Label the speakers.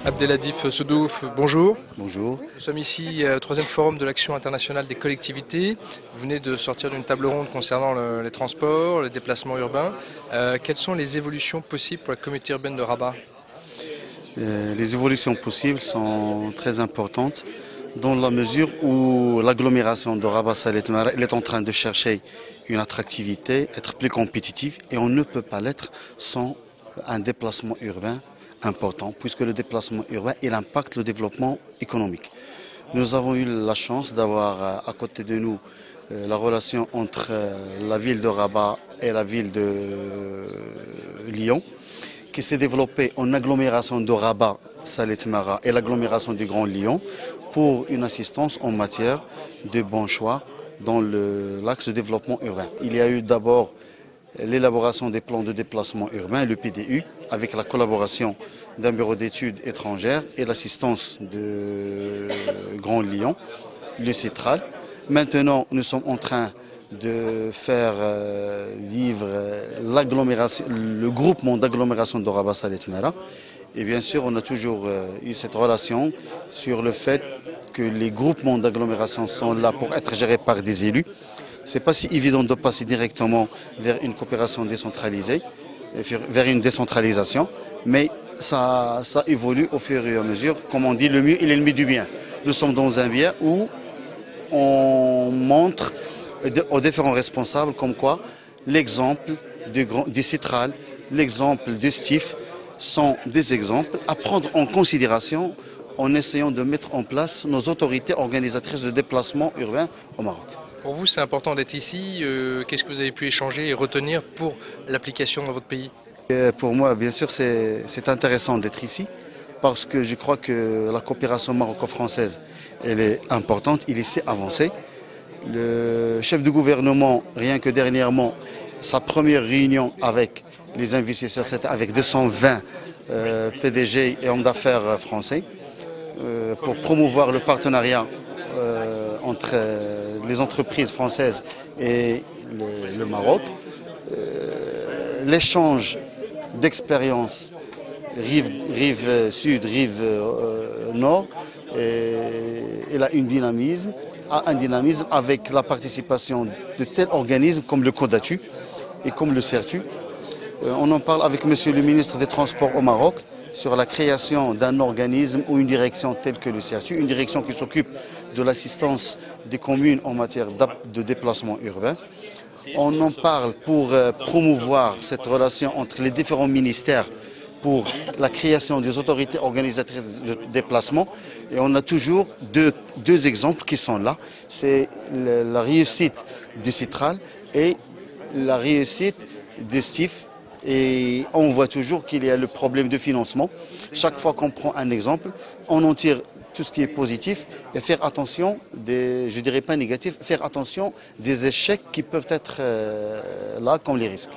Speaker 1: Abdeladif Soudouf, bonjour.
Speaker 2: Bonjour.
Speaker 1: Nous sommes ici au troisième forum de l'action internationale des collectivités. Vous venez de sortir d'une table ronde concernant les transports, les déplacements urbains. Quelles sont les évolutions possibles pour la communauté urbaine de Rabat?
Speaker 2: Les évolutions possibles sont très importantes dans la mesure où l'agglomération de Rabat-Salé Tmara est en train de chercher une attractivité, être plus compétitive, et on ne peut pas l'être sans un déplacement urbain important, puisque le déplacement urbain il impacte le développement économique. Nous avons eu la chance d'avoir à côté de nous la relation entre la ville de Rabat et la ville de Lyon, qui s'est développée en agglomération de Rabat, Salé Tmara et l'agglomération du Grand Lyon pour une assistance en matière de bons choix dans l'axe de développement urbain. Il y a eu d'abord l'élaboration des plans de déplacement urbain, le PDU, avec la collaboration d'un bureau d'études étrangères et l'assistance de Grand Lyon, le Citral. Maintenant, nous sommes en train de faire vivre le groupement d'agglomération de Rabat-Salé Tmara. Et bien sûr, on a toujours eu cette relation sur le fait que les groupements d'agglomération sont là pour être gérés par des élus. Ce n'est pas si évident de passer directement vers une coopération décentralisée, vers une décentralisation, mais ça évolue au fur et à mesure. Comme on dit, le mieux est l'ennemi du bien. Nous sommes dans un bien où on montre aux différents responsables comme quoi l'exemple du Citral, l'exemple du STIF sont des exemples à prendre en considération en essayant de mettre en place nos autorités organisatrices de déplacement urbain au Maroc.
Speaker 1: Pour vous, c'est important d'être ici. Qu'est-ce que vous avez pu échanger et retenir pour l'application dans votre pays?
Speaker 2: Pour moi, bien sûr, c'est intéressant d'être ici parce que je crois que la coopération maroco-française, elle est importante, il sait avancer. Le chef du gouvernement, rien que dernièrement, sa première réunion avec les investisseurs, c'était avec 220 PDG et hommes d'affaires français pour promouvoir le partenariat entre les entreprises françaises et le Maroc. L'échange d'expériences rive sud, rive nord, il a un dynamisme avec la participation de tels organismes comme le CODATU et comme le CERTU. On en parle avec Monsieur le ministre des Transports au Maroc sur la création d'un organisme ou une direction telle que le CERTU, une direction qui s'occupe de l'assistance des communes en matière de déplacement urbain. On en parle pour promouvoir cette relation entre les différents ministères pour la création des autorités organisatrices de déplacement. Et on a toujours deux exemples qui sont là. C'est la réussite du Citral et la réussite du STIF. Et on voit toujours qu'il y a le problème de financement. Chaque fois qu'on prend un exemple, on en tire tout ce qui est positif et faire attention, je dirais pas négatif, faire attention des échecs qui peuvent être là comme les risques.